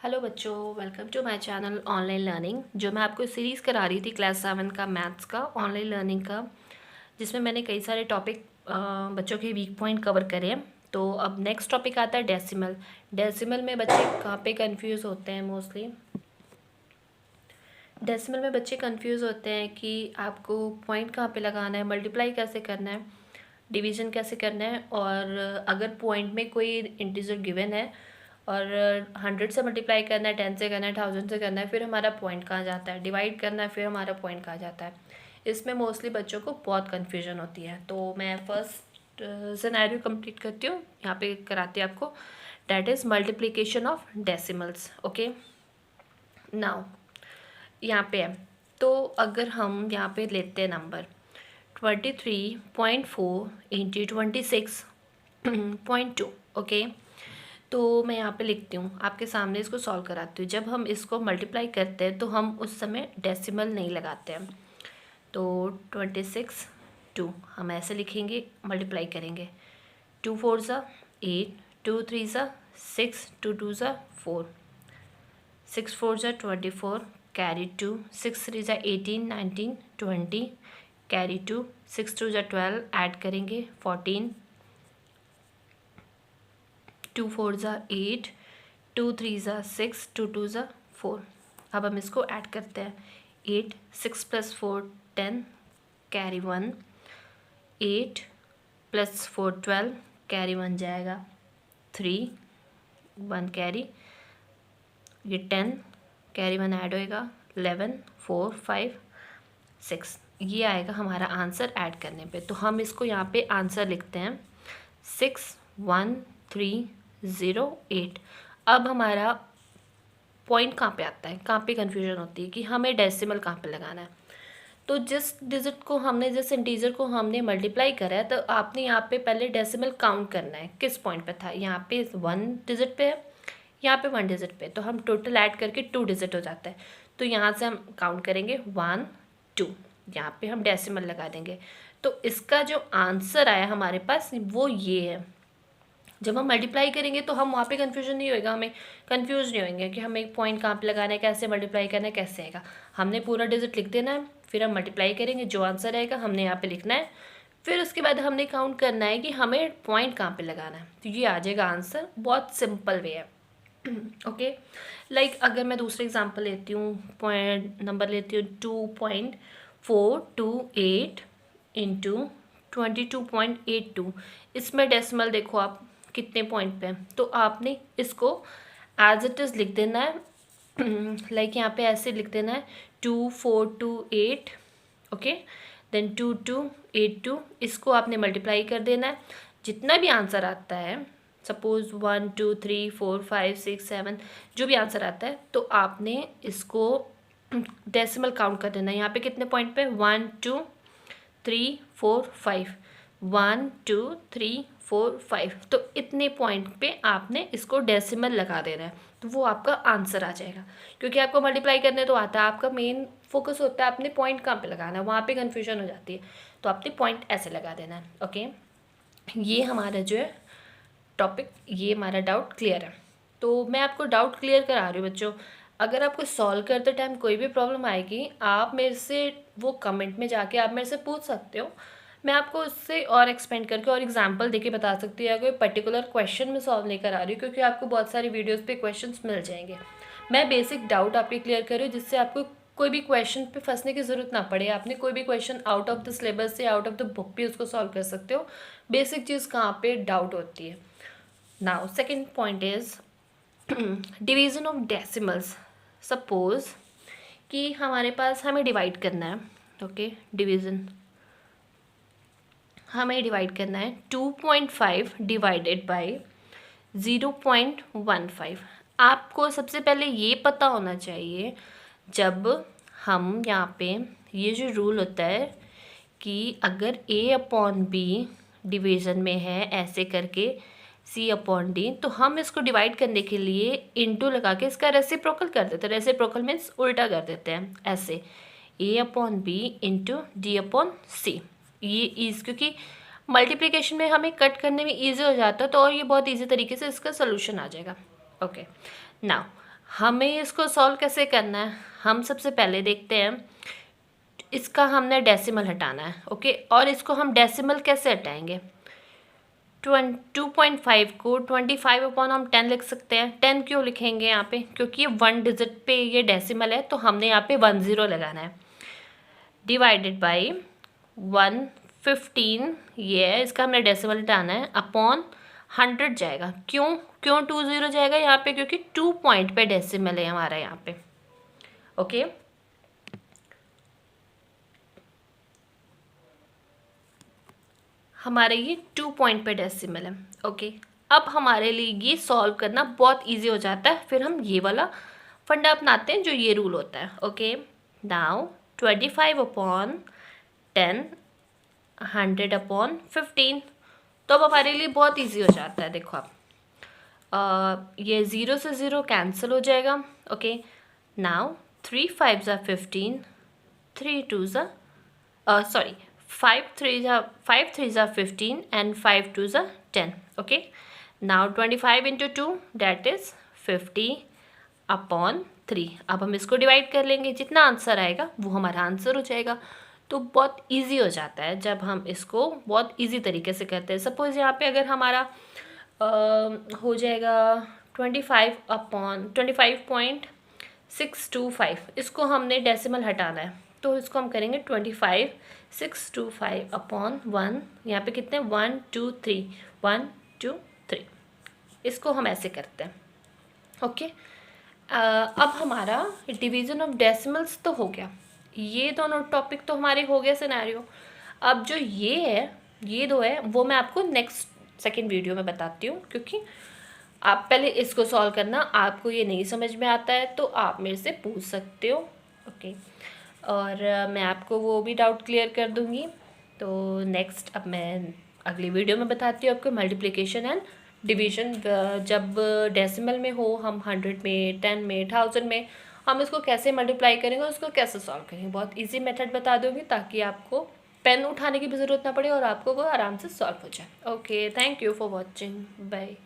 Hello बच्चों, welcome to my channel online learning. जो मैं आपको सीरीज़ करा रही थी क्लास 7 का मैथ्स का ऑनलाइन लर्निंग का, जिसमें मैंने कई सारे टॉपिक बच्चों के वीक पॉइंट कवर करे हैं। तो अब नेक्स्ट टॉपिक आता है डेसिमल। डेसिमल में बच्चे कहाँ पे कंफ्यूज होते हैं मोस्टली। डेसिमल में बच्चे कंफ्यूज होते हैं कि आपको पॉइंट कहाँ पे लगाना है, मल्टीप्लाई कैसे करना है, डिवीज़न कैसे करना है। और अगर पॉइंट में कोई इंटीजर गिवन है और 100 से मल्टीप्लाई करना है, 10 से करना है, 1000 से करना है, फिर हमारा पॉइंट कहाँ जाता है, डिवाइड करना है, फिर हमारा पॉइंट कहाँ जाता है। इसमें मोस्टली बच्चों को बहुत कन्फ्यूजन होती है। तो मैं फर्स्ट सिनेरियो कंप्लीट करती हूँ, यहाँ पे कराती हूँ आपको। That is multiplication of decimals. Okay, now यहाँ पे है। तो अगर हम यहाँ पे लेते हैं नंबर 23.4 इंटू 26.2। ओके, तो मैं यहाँ पे लिखती हूँ, आपके सामने इसको सॉल्व कराती हूँ। जब हम इसको मल्टीप्लाई करते हैं तो हम उस समय डेसिमल नहीं लगाते हैं। तो 26 हम ऐसे लिखेंगे, मल्टीप्लाई करेंगे। 2 4 ज़ा 8, 2 3 ज़ा 6, 2 2 ज़ा 4, 6 4 ज़ा 24, कैरी 2, 6 3 ज़ा 18, 19, 20, कैरी 2, 6 2 ज़ा 12, ऐड करेंगे 14, 2 4 ज़ा 8, 2 3 ज़ा 6, 2 2 ज़ा 4। अब हम इसको ऐड करते हैं। 8 6 + 4 10, कैरी 1, 8 + 4 12, कैरी 1 जाएगा 3, 1 कैरी, ये 10, कैरी 1 ऐड होएगा 11, 4 5 6। ये आएगा हमारा आंसर ऐड करने पे। तो हम इसको यहाँ पे आंसर लिखते हैं 61308। अब हमारा पॉइंट कहाँ पे आता है, कहाँ पे कन्फ्यूजन होती है कि हमें डेसिमल कहाँ पे लगाना है। तो जिस डिजिट को हमने, जिस इंटीजर को हमने मल्टीप्लाई करा है, तो आपने यहाँ पे पहले डेसिमल काउंट करना है किस पॉइंट पे था। यहाँ पे 1 डिजिट पे है, यहाँ पे 1 डिजिट पे, तो हम टोटल ऐड करके 2 डिजिट हो जाता है। तो यहाँ से हम काउंट करेंगे 1 2, यहाँ पे हम डेसिमल लगा देंगे। तो इसका जो आंसर आया हमारे पास वो ये है। जब हम मल्टीप्लाई करेंगे तो हम वहाँ पे कन्फ्यूजन नहीं होएगा, हमें कन्फ्यूज नहीं होंगे कि हमें एक पॉइंट कहाँ पे लगाना है, कैसे मल्टीप्लाई करना है, कैसे आएगा। हमने पूरा डिजिट लिख देना है, फिर हम मल्टीप्लाई करेंगे, जो आंसर आएगा हमने यहाँ पे लिखना है। फिर उसके बाद हमने काउंट करना है कि हमें पॉइंट कहाँ पे लगाना है, तो ये आ जाएगा आंसर। बहुत सिंपल वे है। ओके, लाइक अगर मैं दूसरे एग्जांपल लेती हूँ, पॉइंट नंबर लेती हूँ 2.428 इंटू 22.82। इसमें डेसिमल देखो आप कितने पॉइंट पे है, तो आपने इसको एज इट इज़ लिख देना है। लाइक यहाँ पे ऐसे लिख देना है 2428, ओके, देन 2282। इसको आपने मल्टीप्लाई कर देना है, जितना भी आंसर आता है, सपोज 1 2 3 4 5 6 7, जो भी आंसर आता है, तो आपने इसको डेसिमल काउंट कर देना है। यहाँ पे कितने पॉइंट पे, 1 2 3 4 5, 1 2 3 4 5, तो इतने पॉइंट पे आपने इसको डेसिमल लगा देना है, तो वो आपका आंसर आ जाएगा। क्योंकि आपको मल्टीप्लाई करने तो आता है, आपका मेन फोकस होता है आपने पॉइंट कहाँ पे लगाना है, वहाँ पे कन्फ्यूजन हो जाती है। तो आपने पॉइंट ऐसे लगा देना है। ओके, ये हमारा जो है टॉपिक, ये हमारा डाउट क्लियर है। तो मैं आपको डाउट क्लियर करा रही हूँ बच्चों। अगर आपको सॉल्व करते टाइम कोई भी प्रॉब्लम आएगी, आप मेरे से वो कमेंट में जाके आप मेरे से पूछ सकते हो। मैं आपको उससे और एक्सपेंड करके और एग्जांपल देके बता सकती हूँ, या कोई पर्टिकुलर क्वेश्चन में सॉल्व नहीं करा रही हूँ, क्योंकि आपको बहुत सारी वीडियोस पे क्वेश्चंस मिल जाएंगे। मैं बेसिक डाउट आपके क्लियर कर रही हूँ, जिससे आपको कोई भी क्वेश्चन पे फंसने की ज़रूरत ना पड़े। आपने कोई भी question out of the syllabus से, आउट ऑफ द बुक भी उसको सॉल्व कर सकते हो। बेसिक चीज़ कहाँ पे डाउट होती है। Now second point is division of decimals. Suppose कि हमारे पास, हमें डिवाइड करना है। ओके, डिवीज़न हमें डिवाइड करना है 2.5 डिवाइडेड बाई 0.15। आपको सबसे पहले ये पता होना चाहिए, जब हम यहाँ पे, ये जो रूल होता है कि अगर A/B डिवीज़न में है ऐसे करके C/D, तो हम इसको डिवाइड करने के लिए इनटू लगा के इसका रेसिप्रोकल कर देते हैं। रेसिप्रोकल मीन्स उल्टा कर देते हैं, ऐसे A/B इंटू D/C। ये इज, क्योंकि मल्टीप्लिकेशन में हमें कट करने में ईजी हो जाता है, तो और ये बहुत ईजी तरीके से इसका सोल्यूशन आ जाएगा। ओके, नाउ हमें इसको सॉल्व कैसे करना है, हम सबसे पहले देखते हैं, इसका हमने डेसिमल हटाना है। ओके, और इसको हम डेसिमल कैसे हटाएंगे, 2.5 को 25 अपॉन हम 10 लिख सकते हैं। 10 क्यों लिखेंगे यहाँ पे, क्योंकि ये 1 डिजिट पे ये डेसिमल है, तो हमने यहाँ पे 10 लगाना है। डिवाइडेड बाई 115, ये है, इसका हमने डेसिमल हटाना है, अपॉन 100 जाएगा। क्यों 20 जाएगा यहाँ पे, क्योंकि 2 पॉइंट पे डेसिमल है हमारा यहाँ पे। ओके, हमारे ये 2 पॉइंट पे डेसिमल है। ओके, अब हमारे लिए ये सॉल्व करना बहुत इजी हो जाता है। फिर हम ये वाला फंडा अपनाते हैं जो ये रूल होता है। ओके, नाउ 25 अपॉन 10, 100 अपॉन 15, तो अब हमारे लिए बहुत इजी हो जाता है। देखो आप, ये 0 से 0 कैंसिल हो जाएगा। ओके, नाउ 3 5 ज़ा 15, 3 2 ज़ा सॉरी 5 3 ज़ा 15 and 5 2 ज़ा 10. Okay, now 25 into 2 that is 50 upon 3. अब हम इसको डिवाइड कर लेंगे, जितना आंसर आएगा वो हमारा आंसर हो जाएगा। तो बहुत इजी हो जाता है जब हम इसको बहुत इजी तरीके से करते हैं। सपोज़ यहाँ पे अगर हमारा हो जाएगा 25.625, इसको हमने डेसिमल हटाना है, तो इसको हम करेंगे 25.625 अपॉन 1, यहाँ पे कितने 1 2 3, 1 2 3, इसको हम ऐसे करते हैं। ओके, अब हमारा डिवीज़न ऑफ डेसिमल्स तो हो गया, ये दोनों टॉपिक तो हमारे हो गए सिनेरियो। अब जो ये है, ये दो है, वो मैं आपको नेक्स्ट सेकेंड वीडियो में बताती हूँ, क्योंकि आप पहले इसको सॉल्व करना, आपको ये नहीं समझ में आता है तो आप मेरे से पूछ सकते हो। ओके, और मैं आपको वो भी डाउट क्लियर कर दूँगी। तो नेक्स्ट अब मैं अगली वीडियो में बताती हूँ आपको मल्टीप्लिकेशन एंड डिवीज़न, जब डेसिमल में हो, हम 100 में, 10 में, 1000 में, हम इसको कैसे मल्टीप्लाई करेंगे, उसको कैसे सॉल्व करेंगे, बहुत इजी मेथड बता दूँगी, ताकि आपको पेन उठाने की भी ज़रूरत ना पड़े और आपको वो आराम से सॉल्व हो जाए। Okay, thank you for watching, bye.